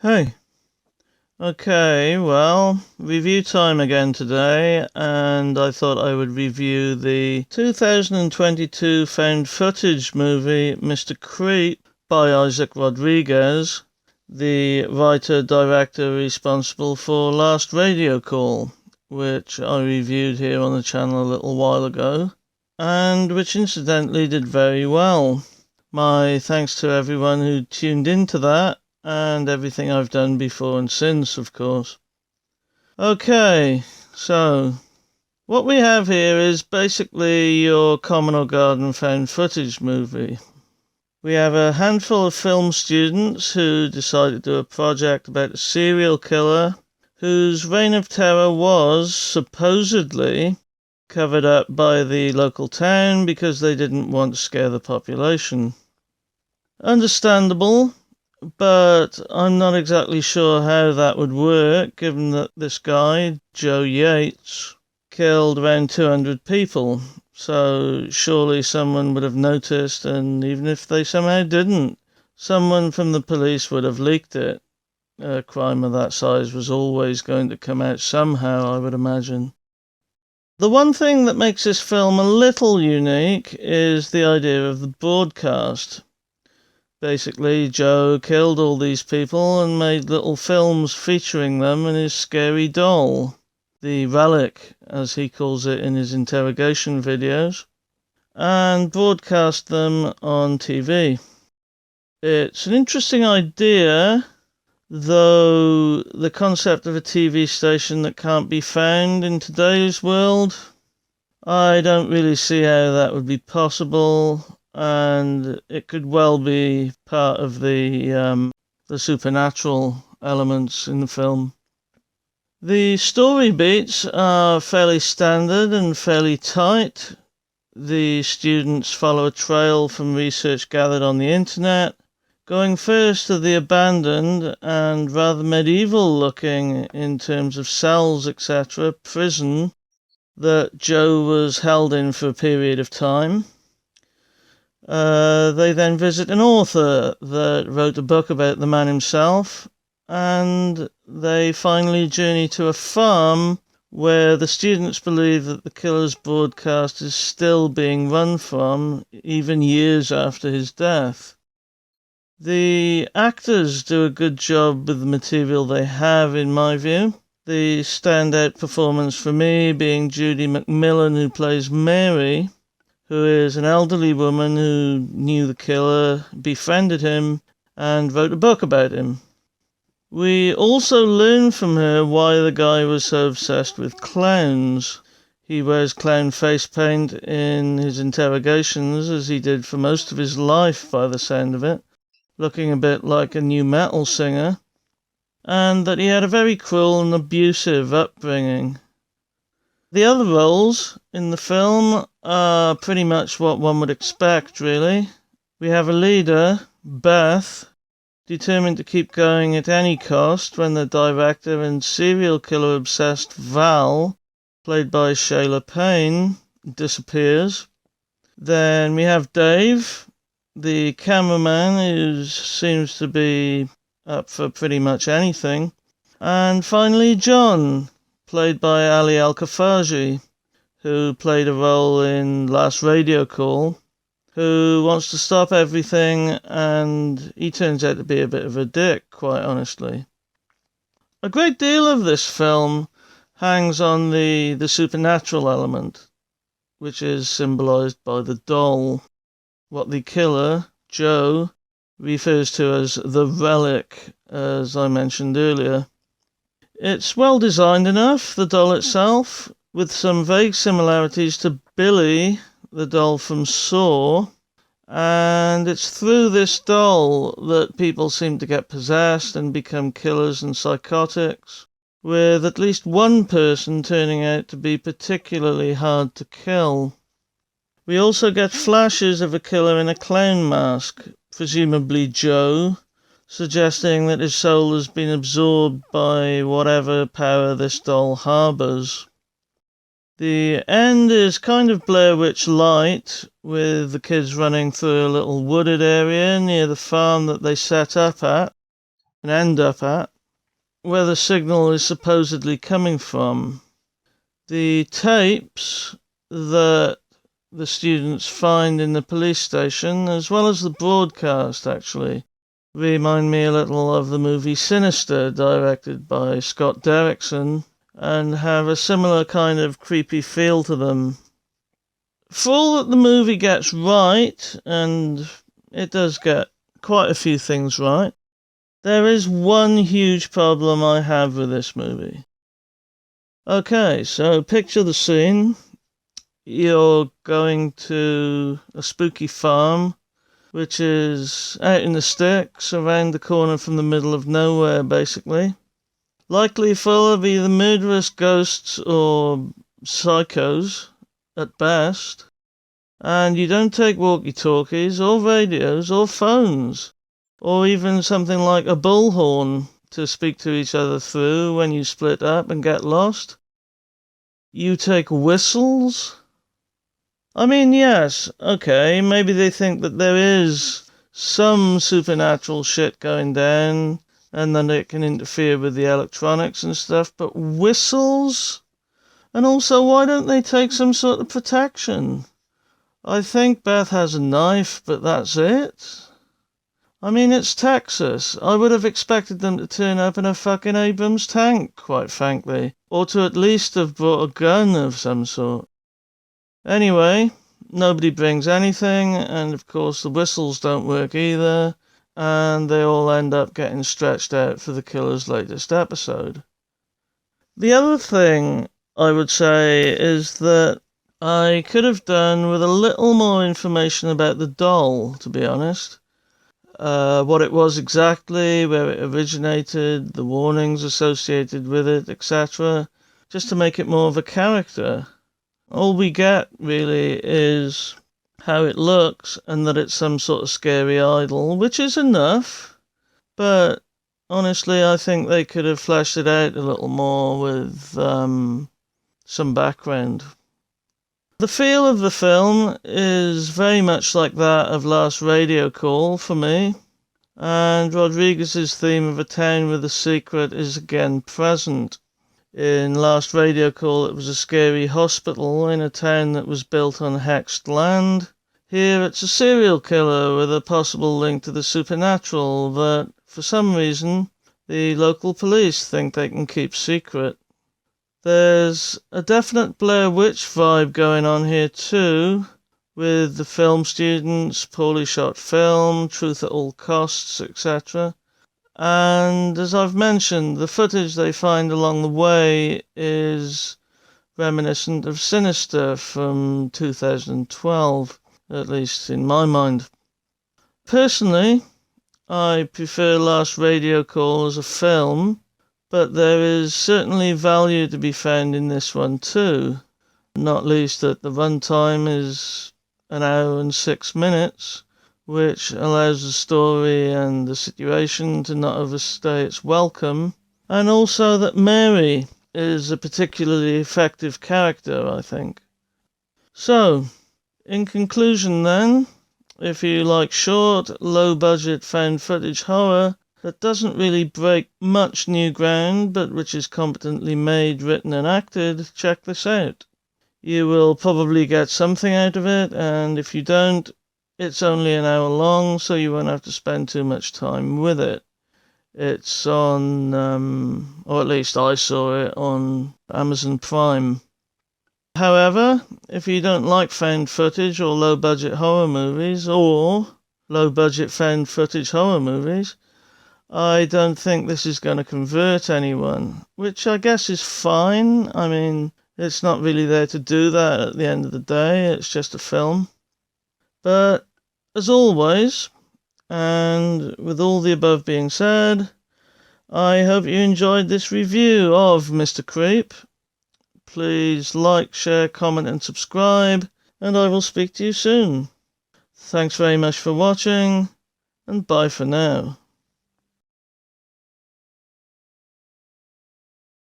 Hey, okay, well, review time again today, and I thought I would review the 2022 found footage movie Mr. Creep by Isaac Rodriguez, the writer-director responsible for Last Radio Call, which I reviewed here on the channel a little while ago, and which incidentally did very well. My thanks to everyone who tuned into that, and everything I've done before and since, of course. Okay, so what we have here is basically your common or garden found footage movie. We have a handful of film students who decided to do a project about a serial killer whose reign of terror was supposedly covered up by the local town because they didn't want to scare the population. Understandable. But I'm not exactly sure how that would work, given that this guy, Joe Yates, killed around 200 people. So surely someone would have noticed, and even if they somehow didn't, someone from the police would have leaked it. A crime of that size was always going to come out somehow, I would imagine. The one thing that makes this film a little unique is the idea of the broadcast. Basically, Joe killed all these people and made little films featuring them and his scary doll, the relic, as he calls it in his interrogation videos, and broadcast them on TV. It's an interesting idea, though the concept of a TV station that can't be found in today's world, I don't really see how that would be possible. And it could well be part of the supernatural elements in the film. The story beats are fairly standard and fairly tight. The students follow a trail from research gathered on the internet, going first to the abandoned and rather medieval looking in terms of cells, etc., prison that Joe was held in for a period of time. They then visit an author that wrote a book about the man himself, and they finally journey to a farm where the students believe that the killer's broadcast is still being run from, even years after his death. The actors do a good job with the material they have, in my view. The standout performance for me being Judy McMillan, who plays Mary, who is an elderly woman who knew the killer, befriended him, and wrote a book about him. We also learn from her why the guy was so obsessed with clowns. He wears clown face paint in his interrogations, as he did for most of his life by the sound of it, looking a bit like a new metal singer, and that he had a very cruel and abusive upbringing. The other roles in the film are pretty much what one would expect, really. We have a leader, Beth, determined to keep going at any cost when the director and serial killer obsessed Val, played by Shayla Payne, disappears. Then we have Dave, the cameraman, who seems to be up for pretty much anything. And finally, John, played by Ali Al-Kafaji, who played a role in Last Radio Call, who wants to stop everything, and he turns out to be a bit of a dick, quite honestly. A great deal of this film hangs on the supernatural element, which is symbolized by the doll, what the killer, Joe, refers to as the relic, as I mentioned earlier. It's well designed enough, the doll itself, with some vague similarities to Billy, the doll from Saw, and it's through this doll that people seem to get possessed and become killers and psychotics, with at least one person turning out to be particularly hard to kill. We also get flashes of a killer in a clown mask, presumably Joe, suggesting that his soul has been absorbed by whatever power this doll harbours. The end is kind of Blair Witch Light, with the kids running through a little wooded area near the farm that they set up at, and end up at, where the signal is supposedly coming from. The tapes that the students find in the police station, as well as the broadcast, actually, remind me a little of the movie Sinister, directed by Scott Derrickson, and have a similar kind of creepy feel to them. For all that the movie gets right, and it does get quite a few things right, there is one huge problem I have with this movie. Okay, so picture the scene. You're going to a spooky farm, which is out in the sticks, around the corner from the middle of nowhere, basically. Likely full of either murderous ghosts or psychos, at best. And you don't take walkie-talkies, or radios, or phones, or even something like a bullhorn to speak to each other through when you split up and get lost. You take whistles? I mean, yes, okay, maybe they think that there is some supernatural shit going down and then it can interfere with the electronics and stuff, but whistles? And also, why don't they take some sort of protection? I think Beth has a knife, but that's it. I mean, it's Texas. I would have expected them to turn up in a fucking Abrams tank, quite frankly, or to at least have brought a gun of some sort. Anyway, nobody brings anything, and of course the whistles don't work either, and they all end up getting stretched out for the killer's latest episode. The other thing I would say is that I could have done with a little more information about the doll, to be honest. What it was exactly, where it originated, the warnings associated with it, etc., just to make it more of a character. All we get, really, is how it looks and that it's some sort of scary idol, which is enough. But honestly, I think they could have fleshed it out a little more with some background. The feel of the film is very much like that of Last Radio Call for me, and Rodriguez's theme of a town with a secret is again present. In Last Radio Call, it was a scary hospital in a town that was built on hexed land. Here, it's a serial killer with a possible link to the supernatural that, for some reason, the local police think they can keep secret. There's a definite Blair Witch vibe going on here too, with the film students, poorly shot film, truth at all costs, etc. And as I've mentioned, the footage they find along the way is reminiscent of Sinister from 2012, at least in my mind. Personally, I prefer Last Radio Call as a film, but there is certainly value to be found in this one too, not least that the runtime is an hour and 6 minutes, which allows the story and the situation to not overstay its welcome, and also that Mary is a particularly effective character, I think. So, in conclusion then, if you like short, low-budget found footage horror that doesn't really break much new ground, but which is competently made, written and acted, check this out. You will probably get something out of it, and if you don't, it's only an hour long, so you won't have to spend too much time with it. It's on, or at least I saw it on Amazon Prime. However, if you don't like found footage or low-budget horror movies, or low-budget found footage horror movies, I don't think this is going to convert anyone, which I guess is fine. I mean, it's not really there to do that at the end of the day, it's just a film. But, as always, and with all the above being said, I hope you enjoyed this review of Mr. Creep. Please like, share, comment and subscribe, and I will speak to you soon. Thanks very much for watching, and bye for now.